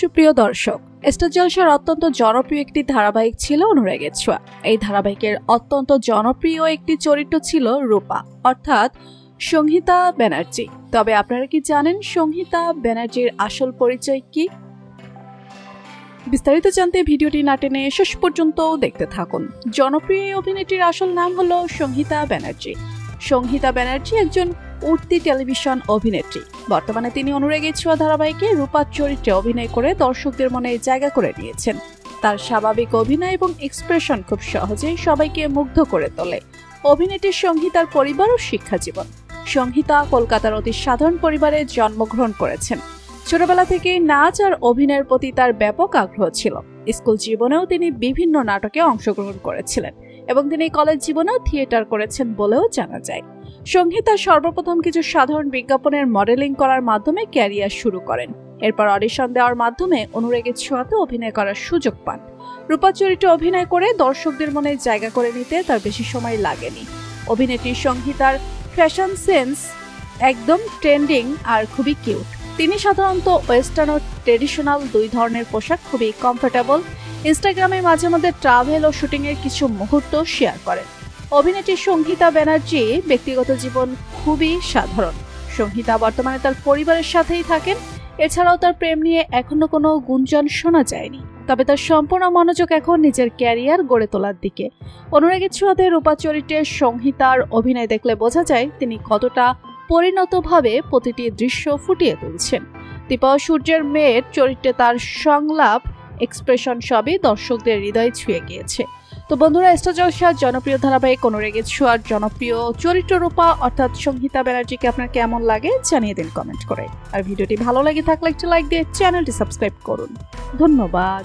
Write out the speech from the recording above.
সুপ্রিয় দর্শক, স্টার জলসার অত্যন্ত জনপ্রিয় একটি ধারাবাহিক ছিল অনুরাগের ছোঁয়া। এই ধারাবাহিকের অত্যন্ত জনপ্রিয় একটি চরিত্র ছিল রূপা, অর্থাৎ সংহিতা ব্যানার্জি। তবে আপনারা কি জানেন সংহিতা ব্যানার্জির আসল পরিচয় কি? বিস্তারিত জানতে ভিডিওটি না টেনে শেষ পর্যন্ত দেখতে থাকুন। জনপ্রিয় এই অভিনেত্রীর আসল নাম হলো সংহিতা ব্যানার্জি। সংহিতা ব্যানার্জি একজন উঠতি টেলিভিশন অভিনেত্রী। বর্তমানে তিনি অনুরাগের ছোঁয়া ধারাবাহিকে রূপার চরিত্রে অভিনয় করে দর্শকদের মনে জায়গা করে নিয়েছেন। তার স্বাভাবিক অভিনয় এবং এক্সপ্রেশন খুব সহজেই সবাইকে মুগ্ধ করে তোলে। অভিনেত্রী সংহিতার পরিবার ও শিক্ষা জীবন। সংহিতা কলকাতার অতি সাধারণ পরিবারে জন্মগ্রহণ করেছেন। ছোটবেলা থেকেই নাচ আর অভিনয়ের প্রতি তার ব্যাপক আগ্রহ ছিল। স্কুল জীবনেও তিনি বিভিন্ন নাটকে অংশগ্রহণ করেছিলেন এবং তিনি কলেজ জীবনেও থিয়েটার করেছেন বলেও জানা যায়। সংহিতা সর্বপ্রথম কিছু সাধারণ বিজ্ঞাপনের মডেলিং করার মাধ্যমে ক্যারিয়ার শুরু করেন। এরপর অডিশন দেওয়ার মাধ্যমে অনুরাগের ছোঁয়াতে অভিনয় করার সুযোগ পান। রূপা চরিত্রে অভিনয় করে দর্শকদের মনে জায়গা করে নিতে তার বেশি সময় লাগেনি। অভিনেত্রী সংহিতার ফ্যাশন সেন্স একদম ট্রেন্ডিং আর খুবই কিউট। তিনি সাধারণত ওয়েস্টার্ন ও ট্রেডিশনাল দুই ধরনের পোশাক খুবই কমফোর্টেবল। ইনস্টাগ্রামে মাঝে মধ্যে ট্রাভেল ও শুটিংয়ের কিছু মুহূর্ত শেয়ার করেন। অভিনেত্রী সংহিতা ব্যানার্জি ব্যক্তিগত জীবন খুবই সাধারণ। সংহিতা বর্তমানে তার পরিবারের সাথেই থাকেন। এছাড়াও তার প্রেম নিয়ে এখনো কোনো গুঞ্জন শোনা যায়নি। তবে তার সম্পূর্ণ মনোযোগ এখন নিজের ক্যারিয়ার গড়ে তোলার দিকে। অনুরাগের ছোঁয়াতে রূপা চরিত্রে সংহিতার অভিনয় দেখলে বোঝা যায় তিনি কতটা পরিণতভাবে প্রতিটি দৃশ্য ফুটিয়ে তুলছেন। দীপা ও সূর্যের মেয়ের চরিত্রে তার সংলাপ, এক্সপ্রেশন সবই দর্শকদের হৃদয় ছুঁয়ে গিয়েছে। তো বন্ধুরা, স্টার জলসার জনপ্রিয় ধারাবাহিক অনুরাগের ছোঁয়ার জনপ্রিয় চরিত্র রূপা অর্থাৎ সংহিতা ব্যানার্জিকে আপনার কেমন লাগে জানিয়ে দিন কমেন্ট করে। আর ভিডিওটি ভালো লাগে থাকলে একটি লাইক দিয়ে চ্যানেলটি সাবস্ক্রাইব করুন। ধন্যবাদ।